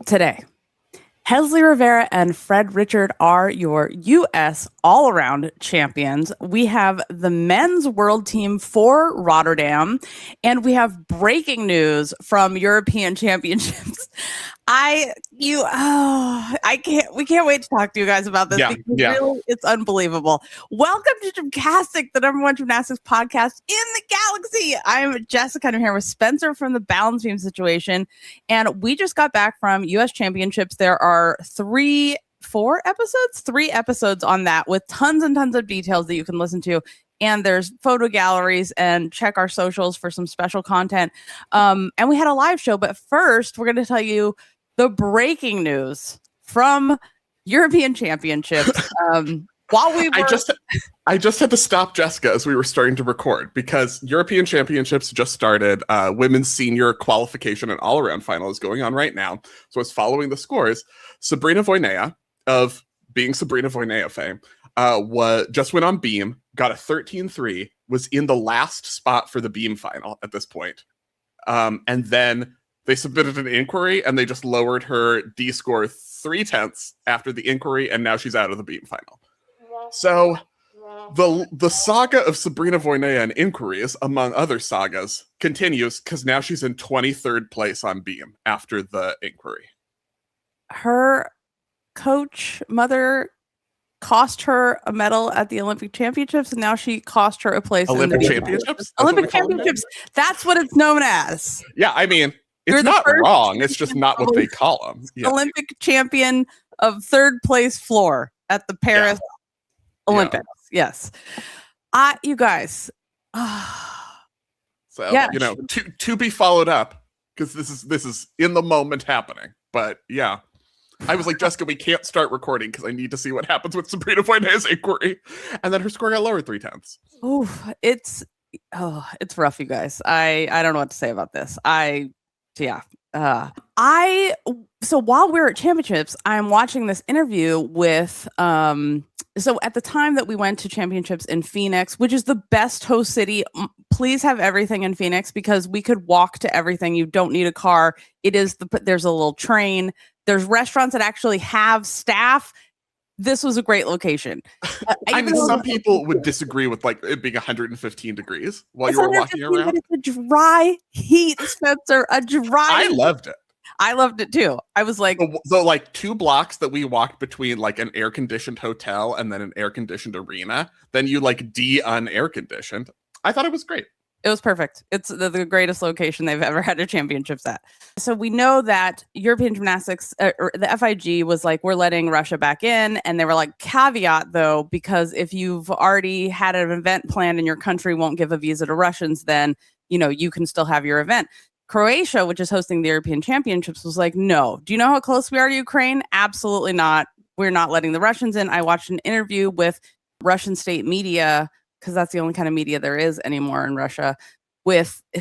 today. Hezly Rivera and Fred Richard are your U.S. all-around champions. We have the men's world team for Rotterdam, and we have breaking news from European Championships. We can't wait to talk to you guys about this because really it's unbelievable. Welcome to GymCastic, the #1 gymnastics podcast in the galaxy. I'm Jessica. I'm here with Spencer from the Balance Beam Situation, and we just got back from U.S. Championships. There are three episodes on that with tons and tons of details that you can listen to. And there's photo galleries, and check our socials for some special content. And we had a live show, but first we're going to tell you the breaking news from European Championships. I just had to stop Jessica as we were starting to record because European Championships just started. Women's senior qualification and all-around final is going on right now. So I was following the scores. Sabrina Voinea, of being Sabrina Voinea fame, just went on beam, got a 13-3, was in the last spot for the beam final at this point. And then they submitted an inquiry and they just lowered her D score 0.3 after the inquiry, and now she's out of the beam final. So the saga of Sabrina Voinea and inquiries, among other sagas, continues because now she's in 23rd place on beam after the inquiry. Her mother cost her a medal at the Olympic Championships, and now she cost her a place Olympic in the Championships. Olympic Championships. That's what it's known as. Yeah, I mean, it's not wrong. It's just not what they call them. Yeah. Olympic champion of 3rd place floor at the Paris Olympics. Yeah. Yes. You guys. So, to be followed up, because this is in the moment happening. But yeah. I was like, Jessica, we can't start recording because I need to see what happens with Sabrina Voinea's inquiry. And then her score got lowered 0.3. Oh, it's rough, you guys. I don't know what to say about this. So while we're at championships, I'm watching this interview with so at the time that we went to championships in Phoenix, which is the best host city, please have everything in Phoenix because we could walk to everything. You don't need a car. There's a little train. There's restaurants that actually have staff. This was a great location. I mean, some people would disagree with like it being 115 degrees while you were walking around. It's a dry heat, Spencer. I loved it. I loved it too. I was like, so like 2 blocks that we walked between like an air-conditioned hotel and then an air-conditioned arena. Then you like un-air conditioned. I thought it was great. It was perfect. It's the greatest location they've ever had a championships at. So we know that European Gymnastics, or the FIG was like, we're letting Russia back in. And they were like, caveat though, because if you've already had an event planned and your country won't give a visa to Russians, then, you can still have your event. Croatia, which is hosting the European Championships, was like, no. Do you know how close we are to Ukraine? Absolutely not. We're not letting the Russians in. I watched an interview with Russian state media, because that's the only kind of media there is anymore in Russia,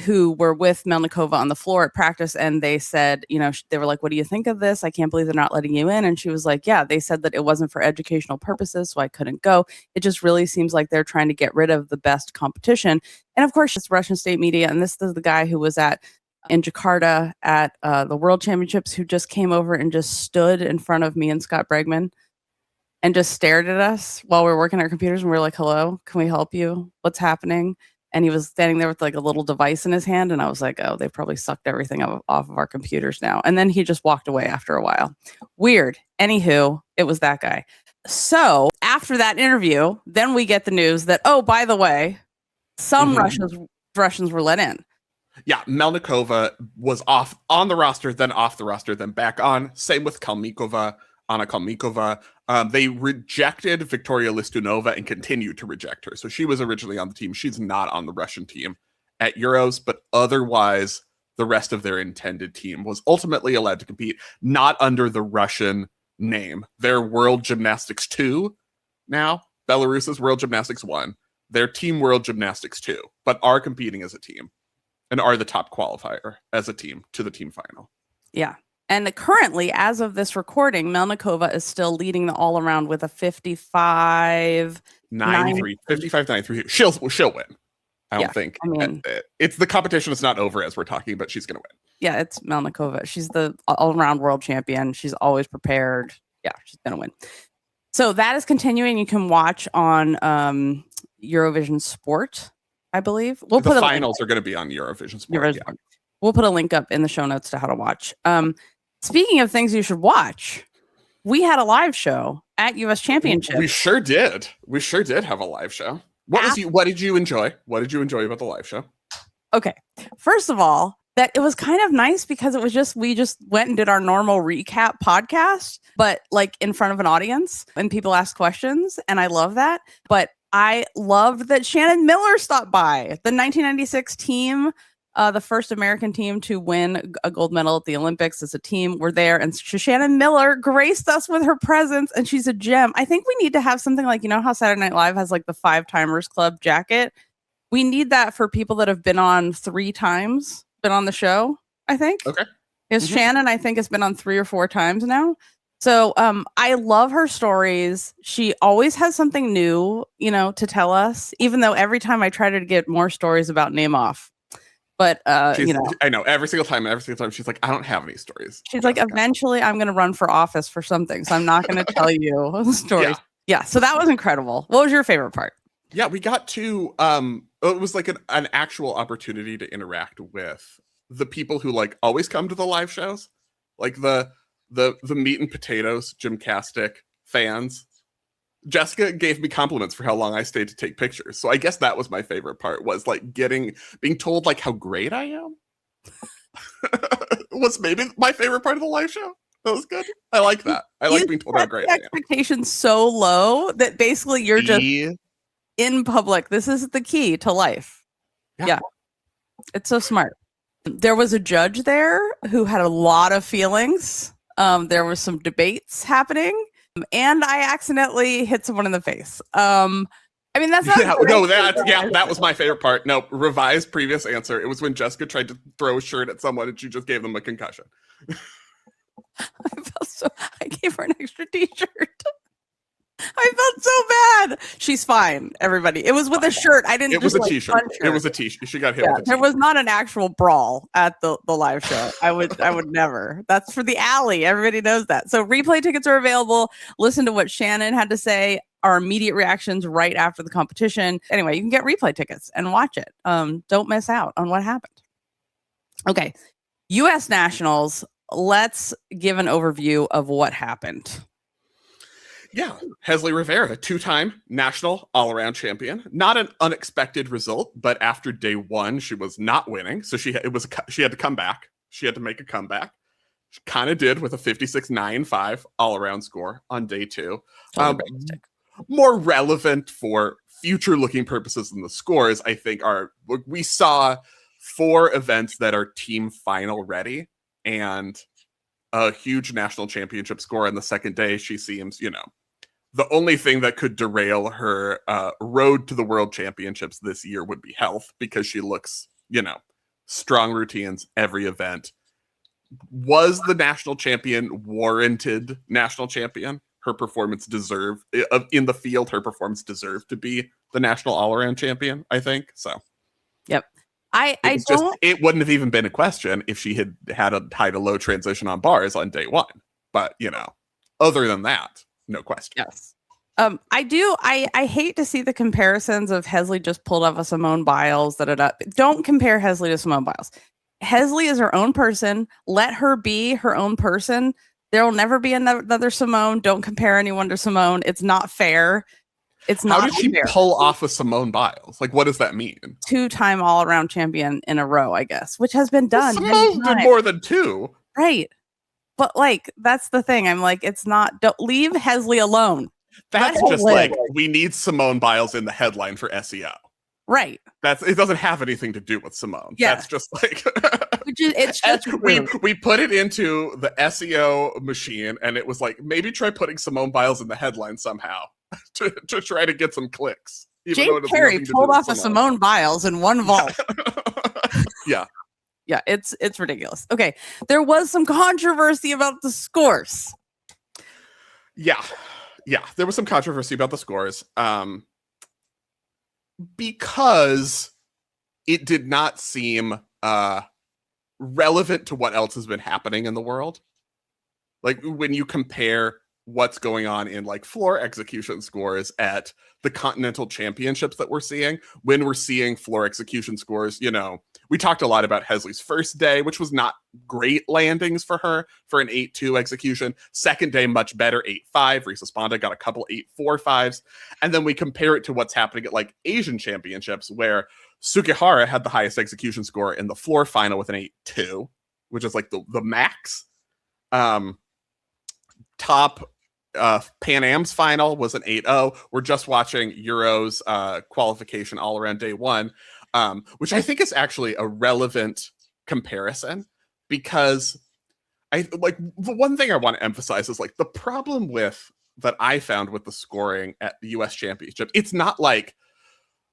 who were with Melnikova on the floor at practice. And they said, they were like, what do you think of this? I can't believe they're not letting you in. And she was like, yeah, they said that it wasn't for educational purposes, so I couldn't go. It just really seems like they're trying to get rid of the best competition. And of course, it's Russian state media. And this is the guy who was in Jakarta at the World Championships, who just came over and just stood in front of me and Scott Bregman and just stared at us while we were working our computers. And we were like, hello, can we help you? What's happening? And he was standing there with like a little device in his hand. And I was like, oh, they've probably sucked everything off of our computers now. And then he just walked away after a while. Weird. Anywho, it was that guy. So after that interview, then we get the news that, oh, by the way, some Russians were let in. Yeah, Melnikova was off on the roster, then off the roster, then back on. Same with Anna Kalmikova. They rejected Victoria Listunova and continued to reject her. So she was originally on the team. She's not on the Russian team at Euros, but otherwise the rest of their intended team was ultimately allowed to compete, not under the Russian name. They're World Gymnastics 2 now. Belarus is World Gymnastics 1. They're Team World Gymnastics 2, but are competing as a team and are the top qualifier as a team to the team final. Yeah. And currently, as of this recording, Melnikova is still leading the all-around with a 55-9-3. 55-9-3. She'll win. I don't think. I mean, it's the competition is not over as we're talking, but she's going to win. Yeah, it's Melnikova. She's the all-around world champion. She's always prepared. Yeah, she's gonna win. So that is continuing. You can watch on Eurovision Sport, I believe. The finals are going to be on Eurovision Sport. Yeah. We'll put a link up in the show notes to how to watch. Speaking of things you should watch, we had a live show at US Championships. We sure did. We sure did have a live show. What did you enjoy? What did you enjoy about the live show? Okay. First of all, that it was kind of nice because it was we just went and did our normal recap podcast, but like in front of an audience and people ask questions. And I love that. But I loved that Shannon Miller stopped by. The 1996 team, the first American team to win a gold medal at the Olympics as a team, were there. And Shannon Miller graced us with her presence, and she's a gem. I think we need to have something like, you know how Saturday Night Live has like the 5 Timers Club jacket? We need that for people that have been on 3 times. Been on the show, I think. Okay. Shannon, I think, has been on 3 or 4 times now. So I love her stories. She always has something new, to tell us, even though every time I try to get more stories about Nemov. But I know every single time she's like, I don't have any stories. She's like, eventually I'm gonna run for office for something. So I'm not gonna tell you the stories. Yeah. So that was incredible. What was your favorite part? Yeah, we got to it was like an actual opportunity to interact with the people who like always come to the live shows, like the meat and potatoes GymCastic fans. Jessica gave me compliments for how long I stayed to take pictures. So I guess that was my favorite part, was like being told like how great I am. Was maybe my favorite part of the live show. That was good. I like that. I like being told how great I am. Expectations so low that basically you're just in public. This is the key to life. Yeah. It's so smart. There was a judge there who had a lot of feelings. There were some debates happening, and I accidentally hit someone in the face. I mean, that's not that was my favorite part. No, revise previous answer. It was when Jessica tried to throw a shirt at someone and she just gave them a concussion. I gave her an extra t-shirt. I felt so bad. She's fine, everybody. It was with a shirt. I didn't. It was a t-shirt. It was a t-shirt. She got hit with a t-shirt. There was not an actual brawl at the live show. I would never. That's for the alley. Everybody knows that. So replay tickets are available. Listen to what Shannon had to say. Our immediate reactions right after the competition. Anyway, you can get replay tickets and watch it. Don't miss out on what happened. Okay, U.S. Nationals. Let's give an overview of what happened. Yeah, Hezly Rivera, 2-time national all-around champion. Not an unexpected result, but after day 1, she was not winning, so she had to come back. She had to make a comeback. She kind of did with a 56.95 all-around score on day 2. More relevant for future-looking purposes than the scores, I think, we saw 4 events that are team final ready, and a huge national championship score on the second day. She seems, the only thing that could derail her road to the world championships this year would be health, because she looks, strong routines every event. Was the national champion warranted national champion? Her performance deserved in the field. Her performance deserved to be the national all-around champion, I think. So, yep. It wouldn't have even been a question if she had a high to low transition on bars on day 1. But, other than that, no question. Yes. I hate to see the comparisons of Hezly just pulled off a Simone Biles. Don't compare Hezly to Simone Biles. Hezly is her own person. Let her be her own person. There will never be another Simone. Don't compare anyone to Simone. It's not fair. It's not. How did she pull off a Simone Biles? Like, what does that mean? 2-time all-around champion in a row, I guess, which has been done. Simone did more than 2. Right. But that's the thing. I'm like, it's not. Don't leave Hezly alone. That's just like, we need Simone Biles in the headline for SEO. Right. It doesn't have anything to do with Simone. Yeah. That's just like we put it into the SEO machine, and it was like, maybe try putting Simone Biles in the headline somehow to try to get some clicks. Carey pulled off a Simone Biles in one vault. Yeah. Yeah, it's ridiculous. Okay, there was some controversy about the scores. Yeah, there was some controversy about the scores because it did not seem relevant to what else has been happening in the world. Like when you compare what's going on in like floor execution scores at the continental championships that we're seeing, when we're seeing floor execution scores, you know, we talked a lot about Hezly's first day, which was not great landings for her for an 8-2 execution. Second day, much better, 8-5. Esponda got a couple 8-4-5s. And then we compare it to what's happening at like Asian championships, where Sugihara had the highest execution score in the floor final with an 8-2, which is like the max. Top Pan Am's final was an 8-0. We're just watching Euro's qualification all around day one, which I think is actually a relevant comparison, because I like the one thing I want to emphasize is like the problem with that I found with the scoring at the US Championship. It's not like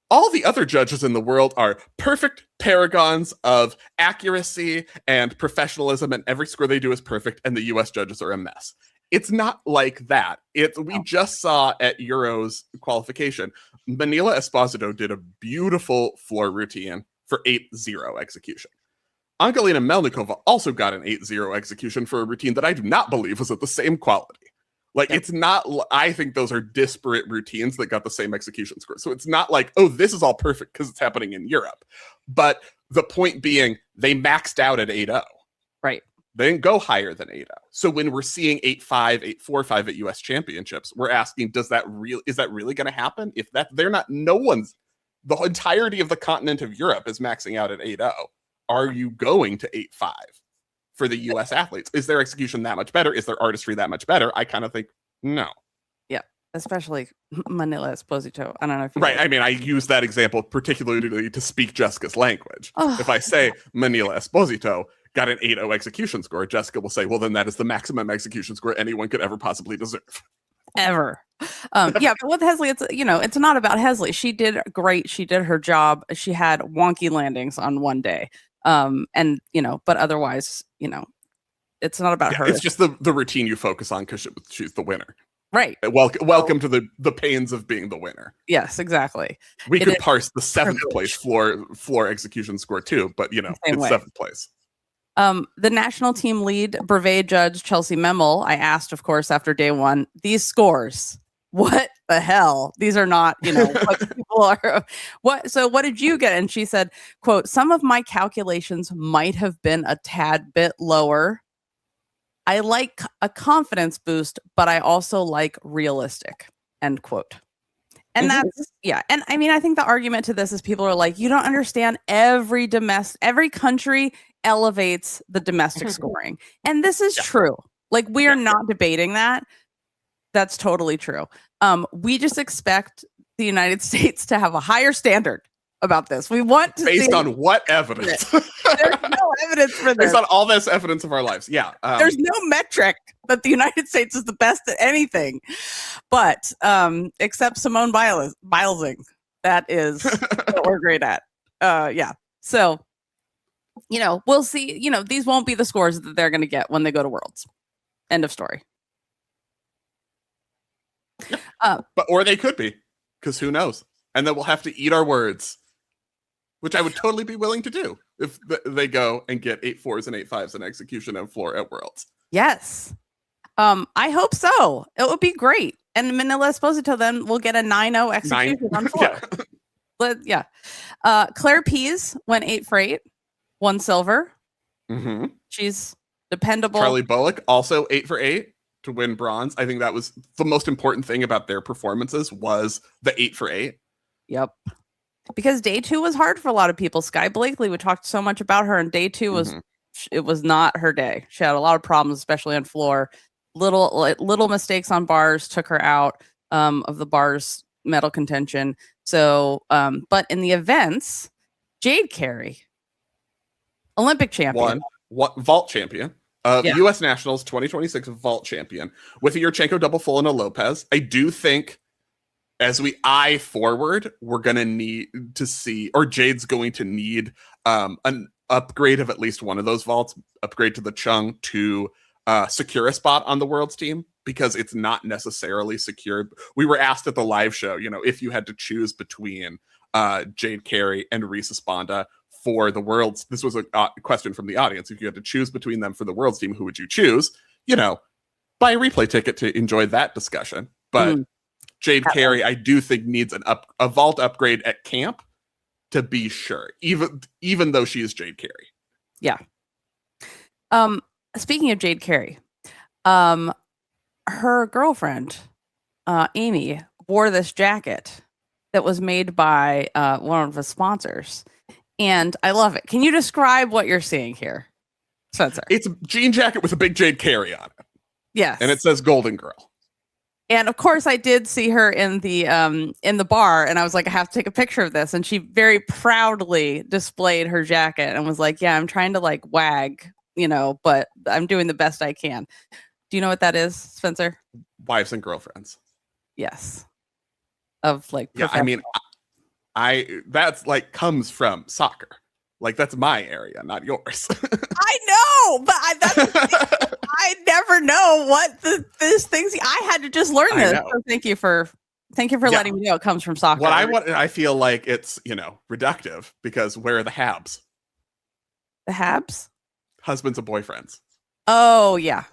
all the other judges in the world are perfect paragons of accuracy and professionalism, and every score they do is perfect, and the US judges are a mess. It's not like that. We just saw at Euro's qualification, Manila Esposito did a beautiful floor routine for 8-0 execution. Angelina Melnikova also got an 8-0 execution for a routine that I do not believe was at the same quality. Like, It's not, I think those are disparate routines that got the same execution score. So it's not like, oh, this is all perfect because it's happening in Europe. But the point being, they maxed out at 8-0. Right. They didn't go higher than 8-0. So when we're seeing 8-5, 8-4-5 at US Championships, we're asking, is that really going to happen? If that the entirety of the continent of Europe is maxing out at 8-0. Are you going to 8-5 for the US athletes? Is their execution that much better? Is their artistry that much better? I kind of think no. Yeah, especially Manila Esposito. I don't know if you right. I mean, I use that example particularly to speak Jessica's language. If I say Manila Esposito got an 8-0 execution score, Jessica will say, well, then that is the maximum execution score anyone could ever possibly deserve. Ever. Yeah, but with Hezly, it's not about Hezly. She did great. She did her job. She had wonky landings on one day. And but otherwise, it's not about her. It's just the routine you focus on because she's the winner. Right. Welcome to the pains of being the winner. Yes, exactly. We could parse the 7th place floor execution score too, but it's 7th place. The national team lead brevet judge Chelsea Memel, I asked, of course, after day one, these scores, what the hell? These are not, what people are. So what did you get? And she said, quote, some of my calculations might have been a tad bit lower. I like a confidence boost, but I also like realistic, end quote. And that's, yeah. And I mean, I think the argument to this is people are like, you don't understand, every country elevates the domestic scoring. And this is true. Like, we are not debating that. That's totally true. We just expect the United States to have a higher standard about this. We want to based on what evidence? There's no evidence for this. Based on all this evidence of our lives. Yeah. There's no metric that the United States is the best at anything. But except Simone Bilesing. That is what we're great at. Yeah. So, we'll see. These won't be the scores that they're going to get when they go to Worlds. End of story. Or they could be, because who knows? And then we'll have to eat our words, which I would totally be willing to do if they go and get 8-4s and 8-5s in execution and floor at Worlds. Yes. I hope so. It would be great. And Manila Esposito then will get a 9-0 execution on floor. Yeah. Claire Pease went 8 for 8, 1 silver. Mm-hmm. She's dependable. Charleigh Bullock also 8 for 8 to win bronze. I think that was the most important thing about their performances was the 8 for 8. Yep. Because day 2 was hard for a lot of people. Sky Blakely, we talked so much about her, and day 2 was it was not her day. She had a lot of problems, especially on floor. Little mistakes on bars took her out of the bars medal contention. So, but in the events, Jade Carey, Olympic champion, vault champion, U.S. Nationals 2026 vault champion with a Yurchenko double full and a Lopez. I do think, as we eye forward, we're going to need to see, or Jade's going to need an upgrade of at least one of those vaults, upgrade to the Chung to secure a spot on the Worlds team, because it's not necessarily secured. We were asked at the live show, if you had to choose between Jade Carey and Esponda for the world's, this was a question from the audience. If you had to choose between them for the world's team, who would you choose? Buy a replay ticket to enjoy that discussion. But Jade Carey, I do think needs a vault upgrade at camp to be sure, even though she is Jade Carey. Yeah. Speaking of Jade Carey, her girlfriend, Amy, wore this jacket that was made by one of the sponsors. And I love it. Can you describe what you're seeing here, Spencer? It's a jean jacket with a big Jade Carey on it. Yes. And it says Golden Girl. And of course, I did see her in the bar, and I was like, I have to take a picture of this. And she very proudly displayed her jacket and was like, yeah, I'm trying to like wag, but I'm doing the best I can. Do you know what that is, Spencer? Wives and girlfriends. Yes. Of like, yeah, I mean, that's like comes from soccer. Like that's my area, not yours. I know, but I never know what this things. I had to just learn this. So thank you for letting me know it comes from soccer. What I feel like it's reductive because where are the Habs? The Habs? Husbands and boyfriends. Oh yeah.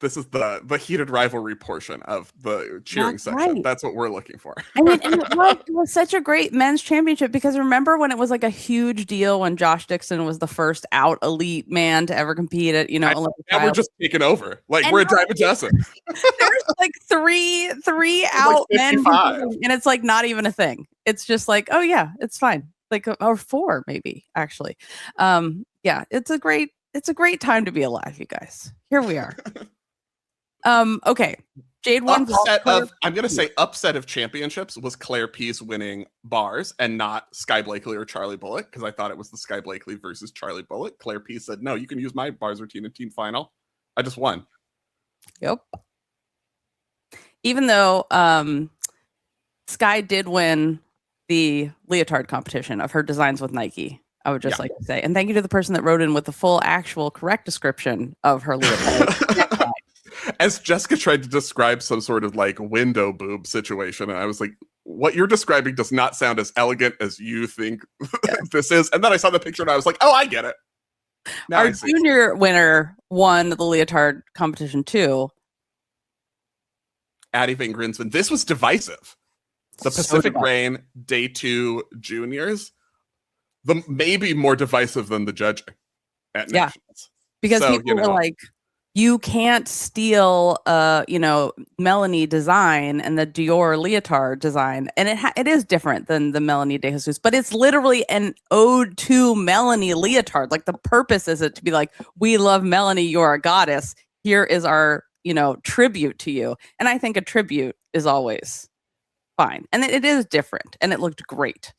This is the heated rivalry portion of the cheering section. Right. That's what we're looking for. I mean, and it was such a great men's championship because remember when it was like a huge deal when Josh Dixon was the first out elite man to ever compete at Olympic trials. We're just taking over. Like we're a dime a dozen. There's like three out men, and it's like not even a thing. It's just like, oh yeah, it's fine. Like or four maybe actually. Yeah, it's a great time to be alive, you guys. Here we are. Okay. Jade won. I'm going to say upset of championships was Claire Pease winning bars and not Sky Blakely or Charleigh Bullock because I thought it was the Sky Blakely versus Charleigh Bullock. Claire Pease said, no, you can use my bars routine in team final. I just won. Yep. Even though Sky did win the leotard competition of her designs with Nike, I would just like to say, and thank you to the person that wrote in with the full actual correct description of her leotard. As Jessica tried to describe some sort of like window boob situation, and I was like, what you're describing does not sound as elegant as you think this is. And then I saw the picture and I was like, oh, I get it. Now our junior winner won the leotard competition too. Addie Van Grinsven. This was divisive. The Pacific Rain Day 2 juniors, maybe more divisive than the judging at nationals. Because people were like, you can't steal, Melanie design and the Dior leotard design. And it is different than the Melanie De Jesus, but it's literally an ode to Melanie leotard. Like the purpose is it to be like, we love Melanie, you're a goddess. Here is our, tribute to you. And I think a tribute is always fine. And it is different. And it looked great.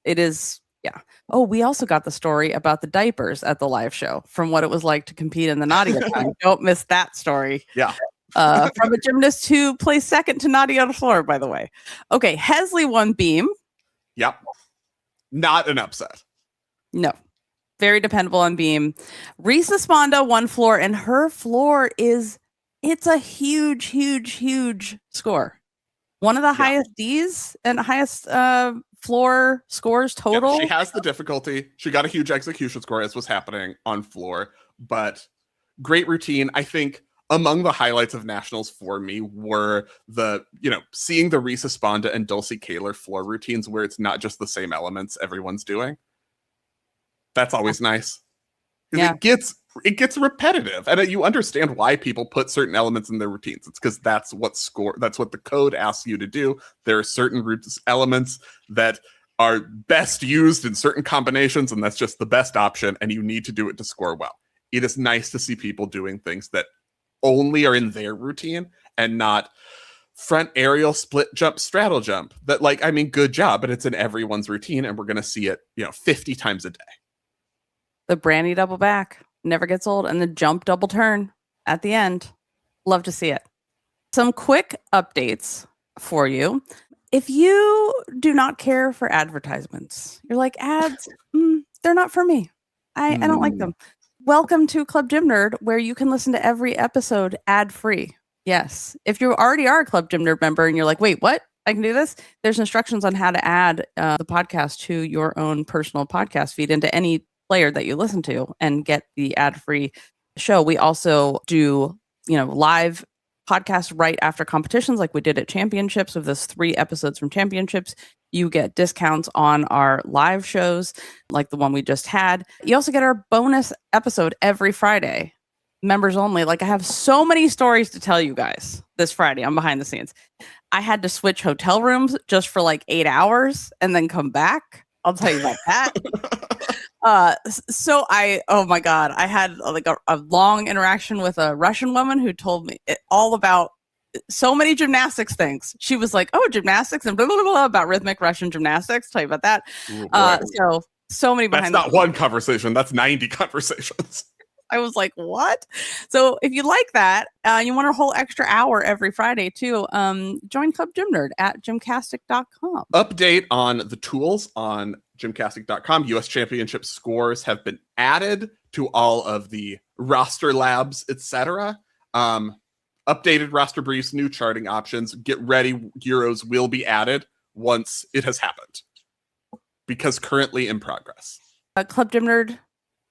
It is. Yeah. Oh, we also got the story about the diapers at the live show from what it was like to compete in the Nadia time. Don't miss that story. Yeah. From a gymnast who placed second to Nadia on the floor, by the way. Okay. Hezly won beam. Yep. Not an upset. No. Very dependable on beam. Reese Esponda won floor, and her floor it's a huge, huge, huge score. One of the highest Ds and highest floor scores total. Yeah, she has the difficulty. She got a huge execution score as was happening on floor, but great routine. I think among the highlights of nationals for me were seeing the Reese Esponda and Dulcie Kaler floor routines where it's not just the same elements everyone's doing. That's always nice. Yeah. It gets repetitive, and you understand why people put certain elements in their routines. It's because that's what the code asks you to do. There are certain elements that are best used in certain combinations, and that's just the best option, and you need to do it to score well. It is nice to see people doing things that only are in their routine and not front aerial, split jump, straddle jump. That good job, but it's in everyone's routine, and we're going to see it 50 times a day. The Brandy double back never gets old, and the jump double turn at the end. Love to see it. Some quick updates for you. If you do not care for advertisements, you're like, ads, they're not for me. I don't like them. Welcome to Club Gym Nerd, where you can listen to every episode ad-free. Yes. If you already are a Club Gym Nerd member and you're like, wait, what? I can do this. There's instructions on how to add the podcast to your own personal podcast feed into any player that you listen to and get the ad-free show. We also do, live podcasts right after competitions like we did at championships with those 3 episodes from championships. You get discounts on our live shows like the one we just had. You also get our bonus episode every Friday, members only. Like I have so many stories to tell you guys this Friday on Behind the Scenes. I had to switch hotel rooms just for like 8 hours and then come back. I'll tell you about that. Oh my God, I had like a long interaction with a Russian woman who told me all about so many gymnastics things. She was like, "Oh, gymnastics and blah blah blah about rhythmic Russian gymnastics." Tell you about that. So many behind. That's not one conversation. That's 90 conversations. I was like, "What?" So if you like that, you want a whole extra hour every Friday too. Join Club Gym Nerd at GymCastic.com. Update on the tools on GymCastic.com. U.S. Championship scores have been added to all of the roster labs, etc. Updated roster briefs, new charting options. Get ready, Euros will be added once it has happened, because currently in progress. Club Gym Nerd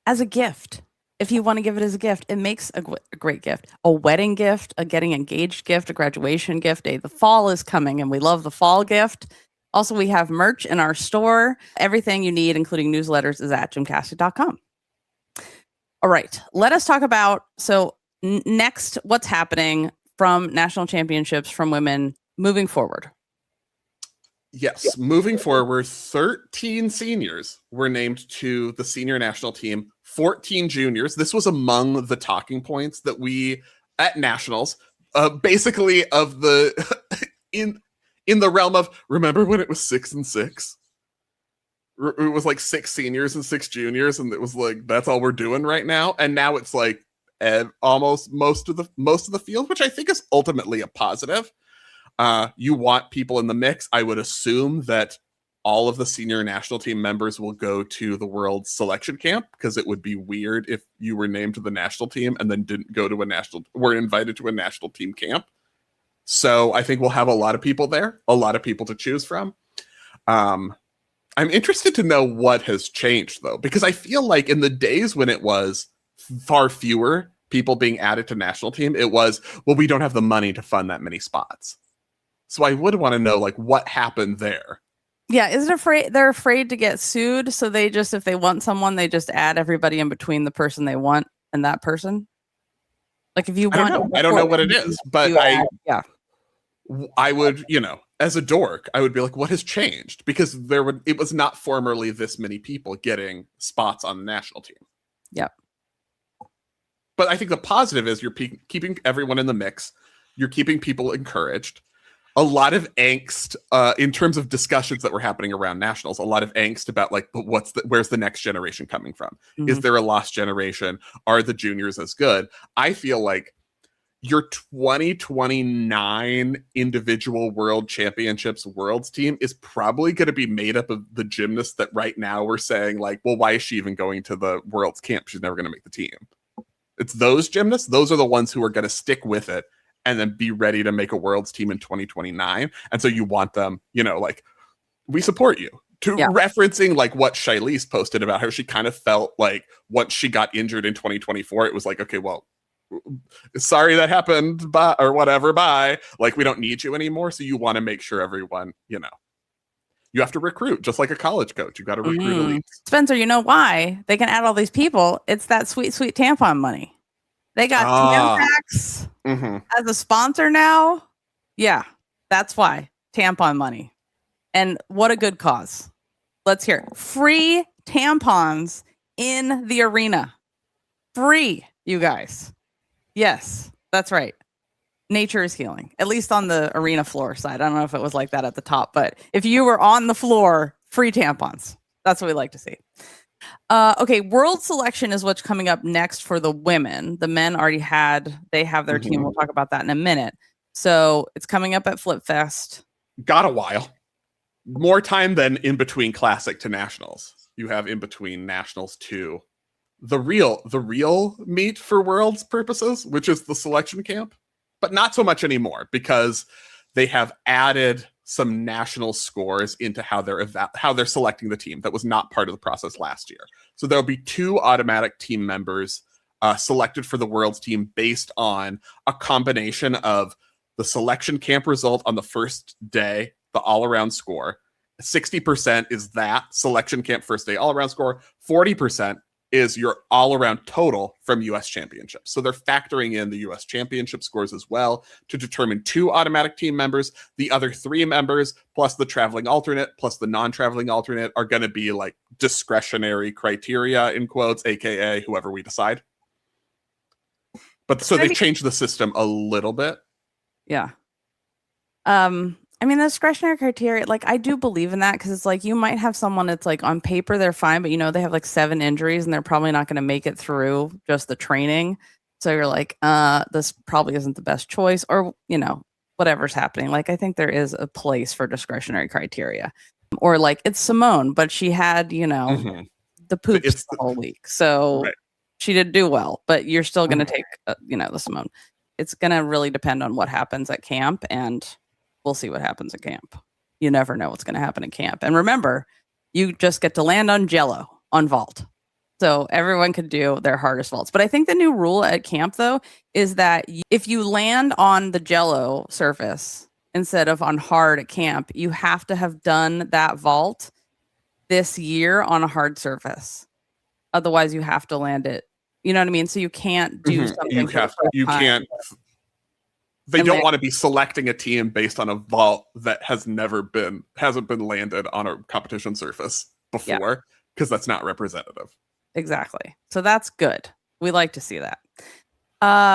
as a gift. If you want to give it as a gift, it makes a great gift. A wedding gift, a getting engaged gift, a graduation gift. The fall is coming and we love the fall gift. Also, we have merch in our store. Everything you need, including newsletters, is at gymcastic.com. All right, let us talk about, next, what's happening from national championships from women moving forward. Yes, moving forward, 13 seniors were named to the senior national team, 14 juniors. This was among the talking points that we, at nationals, basically of the, in the realm of, remember when it was 6 and 6? It was like 6 seniors and 6 juniors, and it was like, that's all we're doing right now. And now it's like almost most of the field, which I think is ultimately a positive. You want people in the mix. I would assume that all of the senior national team members will go to the world selection camp, because it would be weird if you were named to the national team and then didn't go to were invited to a national team camp. So I think we'll have a lot of people there, a lot of people to choose from. I'm interested to know what has changed, though, because I feel like in the days when it was far fewer people being added to national team, it was, well, we don't have the money to fund that many spots. So I would want to know, like, what happened there. Yeah, they're afraid to get sued, so they just, if they want someone, they just add everybody in between the person they want and that person. Like if you want, I don't know what it is, but I would, as a dork, I would be like, what has changed? Because it was not formerly this many people getting spots on the national team. Yep. But I think the positive is you're keeping everyone in the mix. You're keeping people encouraged. A lot of angst in terms of discussions that were happening around nationals. A lot of angst about like, but where's the next generation coming from? Mm-hmm. Is there a lost generation? Are the juniors as good? I feel like your 2029 individual world championships worlds team is probably going to be made up of the gymnasts that right now we're saying like, well, why is she even going to the world's camp? She's never going to make the team. It's those gymnasts. Those are the ones who are going to stick with it and then be ready to make a world's team in 2029. And so you want them, like, we support you. Referencing like what Shilese posted about how she kind of felt like once she got injured in 2024, it was like, okay, well, sorry that happened, bye, or whatever, bye. Like, we don't need you anymore. So you want to make sure everyone, you have to recruit, just like a college coach. You got to recruit elites. Spencer, you know why they can add all these people? It's that sweet, sweet tampon money. They got Tampax as a sponsor now. Yeah, that's why. Tampon money. And what a good cause. Let's hear it. Free tampons in the arena. Free, you guys. Yes, that's right. Nature is healing, at least on the arena floor side. I don't know if it was like that at the top, but if you were on the floor, free tampons. That's what we like to see. Okay, world selection is what's coming up next for the women. The men already have their team. We'll talk about that in a minute. So it's coming up at Flip Fest. Got a while. More time than in between classic to nationals. You have in between nationals to the real meet for world's purposes, which is the selection camp, but not so much anymore because they have added some national scores into how they're selecting the team that was not part of the process last year. So there'll be 2 automatic team members selected for the Worlds team based on a combination of the selection camp result on the first day, the all-around score. 60% is that selection camp first day all-around score. 40% is your all-around total from U.S. Championships. So they're factoring in the U.S. Championship scores as well to determine 2 automatic team members. The other 3 members, plus the traveling alternate, plus the non-traveling alternate, are going to be like discretionary criteria, in quotes, aka whoever we decide. But so they've changed the system a little bit. Yeah. I mean, the discretionary criteria, like, I do believe in that, because it's like you might have someone that's like on paper they're fine, but they have like 7 injuries and they're probably not going to make it through just the training. So you're like, this probably isn't the best choice, or whatever's happening. Like, I think there is a place for discretionary criteria, or like it's Simone, but she had the poops the whole week, so she did do well, but you're still going to take the Simone. It's going to really depend on what happens at camp, and we'll see what happens at camp. You never know what's going to happen at camp. And remember, you just get to land on Jello on vault. So everyone could do their hardest vaults. But I think the new rule at camp, though, is that if you land on the Jello surface instead of on hard at camp, you have to have done that vault this year on a hard surface. Otherwise, you have to land it. You know what I mean? So you can't do something. You can't. They don't want to be selecting a team based on a vault that hasn't been landed on a competition surface before, because that's not representative. Exactly. So that's good. We like to see that.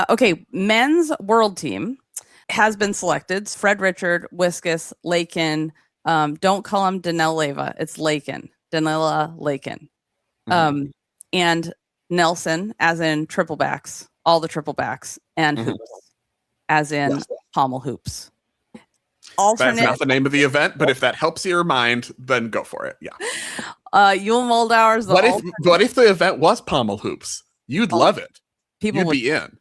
Okay, men's world team has been selected. Fred Richard, Whiskas, Lakin. Don't call him Danelle Leva. It's Lakin. Danila Lakin. And Nelson, as in triple backs, all the triple backs, and hoops, as in pommel hoops. That's not the name of the event, but if that helps your mind, then go for it. Yeah. Yule Moldauer's the what if the event was pommel hoops? You'd love it. You'd be in.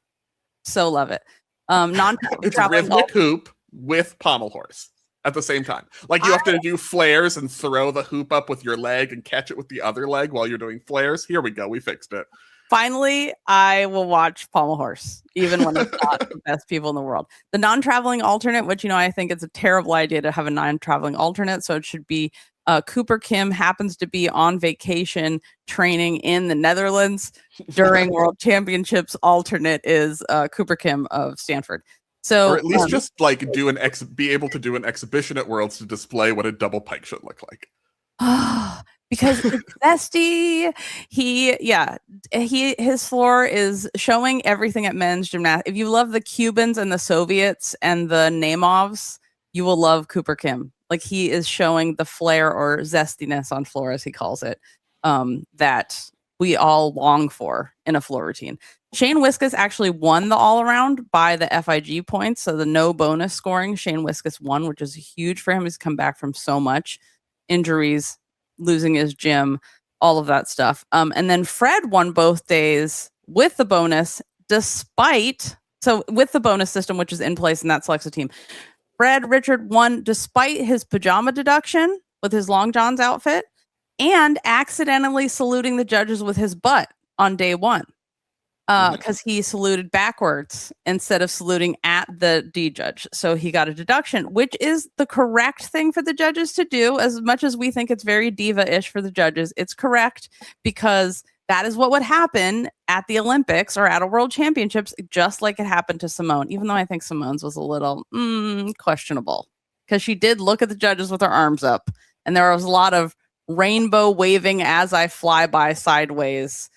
So love it. It's a rhythmic hoop with pommel horse at the same time. Like, you have to do flares and throw the hoop up with your leg and catch it with the other leg while you're doing flares. Here we go. We fixed it. Finally, I will watch pommel horse, even when it's not the best people in the world. The non-traveling alternate, which, I think it's a terrible idea to have a non-traveling alternate. So it should be Cooper Kim happens to be on vacation training in the Netherlands during World Championships. Alternate is Cooper Kim of Stanford. So, or at least just like be able to do an exhibition at Worlds to display what a double pike should look like. Because it's zesty. His floor is showing everything at men's gymnastics. If you love the Cubans and the Soviets and the Namovs, you will love Cooper Kim. Like, he is showing the flair or zestiness on floor, as he calls it, that we all long for in a floor routine. Shane Whiskas actually won the all-around by the FIG points, so the no bonus scoring, Shane Whiskas won, which is huge for him. He's come back from so much injuries, losing his gym, all of that stuff. And then Fred won both days with the bonus, with the bonus system, which is in place, and that selects a team. Fred Richard won despite his pajama deduction with his long johns outfit and accidentally saluting the judges with his butt on day 1. Because he saluted backwards instead of saluting at the D judge. So he got a deduction, which is the correct thing for the judges to do. As much as we think it's very diva-ish for the judges, it's correct, because that is what would happen at the Olympics or at a World Championships, just like it happened to Simone, even though I think Simone's was a little questionable, because she did look at the judges with her arms up, and there was a lot of rainbow waving as I fly by sideways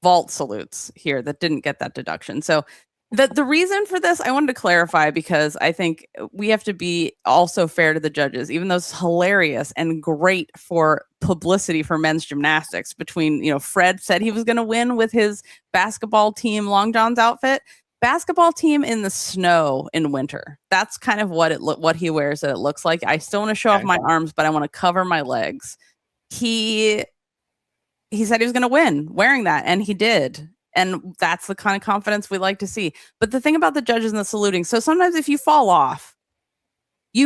vault salutes here that didn't get that deduction. So the reason for this, I wanted to clarify, because I think we have to be also fair to the judges, even though it's hilarious and great for publicity for men's gymnastics. Between, Fred said he was going to win with his basketball team long johns outfit, basketball team in the snow in winter. That's kind of what he wears that it looks like. I still want to show off my arms, but I want to cover my legs. He said he was going to win wearing that, and he did. And that's the kind of confidence we like to see. But the thing about the judges and the saluting, so sometimes if you fall off,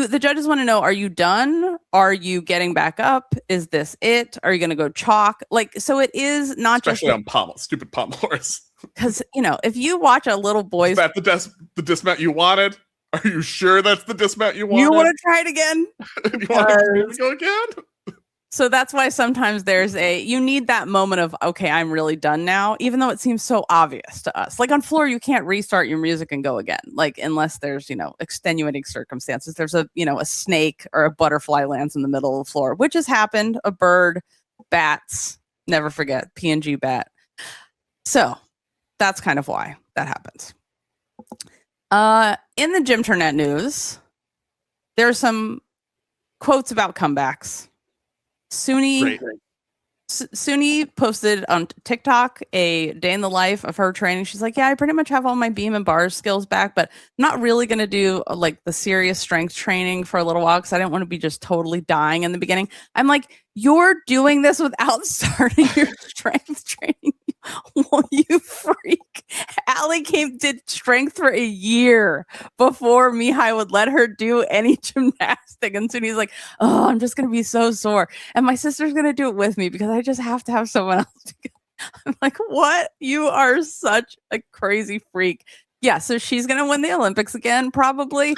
The judges want to know, are you done? Are you getting back up? Is this it? Are you going to go chalk? Like, so it is not especially just on pommel, stupid pommel horse. Because, if you watch a little boy's... Is that the dismount you wanted? Are you sure that's the dismount you wanted? You want to try it again? You want to go again? So that's why sometimes you need that moment of, okay, I'm really done now, even though it seems so obvious to us. Like on floor, you can't restart your music and go again, like unless there's, extenuating circumstances. There's a snake or a butterfly lands in the middle of the floor, which has happened. A bird, bats, never forget, PNG bat. So that's kind of why that happens. In the Gymternet news, there's some quotes about comebacks. Suni posted on TikTok a day in the life of her training. She's like, yeah, I pretty much have all my beam and bars skills back, but I'm not really going to do like the serious strength training for a little while because I didn't want to be just totally dying in the beginning. I'm like, you're doing this without starting your strength training. Well, you freak. Allie did strength for a year before Mihai would let her do any gymnastic. And Suni's like, oh, I'm just going to be so sore. And my sister's going to do it with me because I just have to have someone else to go. I'm like, what? You are such a crazy freak. Yeah, so she's going to win the Olympics again, probably.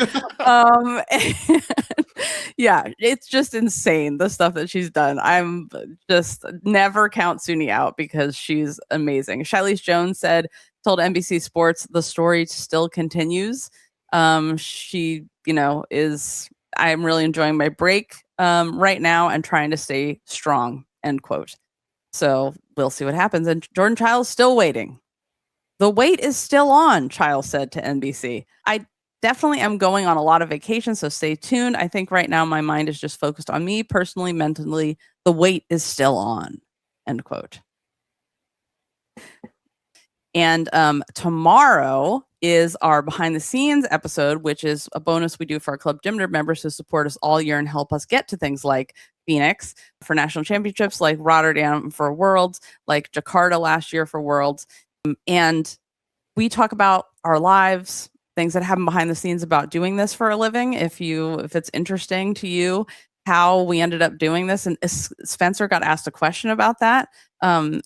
Yeah, it's just insane, the stuff that she's done. I'm just never count Suni out because she's amazing. Shilese Jones told NBC Sports, the story still continues. She, I'm really enjoying my break right now and trying to stay strong, end quote. So we'll see what happens. And Jordan Chiles still waiting. The wait is still on, Chiles said to NBC. I definitely am going on a lot of vacations, so stay tuned. I think right now my mind is just focused on me personally, mentally. The wait is still on, end quote. And tomorrow is our behind the scenes episode, which is a bonus we do for our Club Gym members who support us all year and help us get to things like Phoenix for national championships, like Rotterdam for Worlds, like Jakarta last year for Worlds. And we talk about our lives, things that happen behind the scenes about doing this for a living. If it's interesting to you, how we ended up doing this. And Spencer got asked a question about that from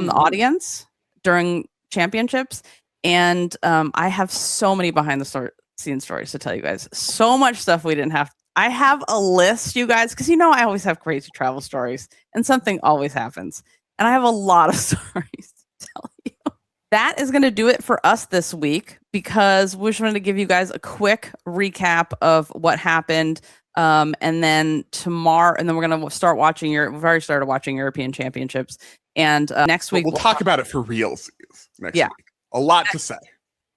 the audience during championships. And I have so many behind the scenes stories to tell you guys. So much stuff we didn't have. I have a list, you guys, because I always have crazy travel stories and something always happens. And I have a lot of stories. Tell you. That is going to do it for us this week because we just wanted to give you guys a quick recap of what happened. And then tomorrow, and then we're going to start watching we've already started watching European Championships. And next week, we'll talk about it for reals next week. A lot to say.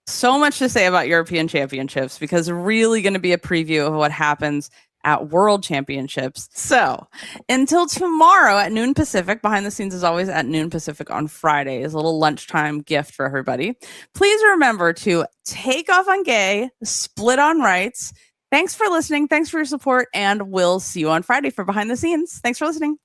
So much to say about European Championships because really going to be a preview of what happens at World Championships. So until tomorrow at noon Pacific, behind the scenes is always at noon Pacific on Fridays, a little lunchtime gift for everybody. Please remember to take off on gay, split on rights. Thanks for listening. Thanks for your support. And we'll see you on Friday for behind the scenes. Thanks for listening.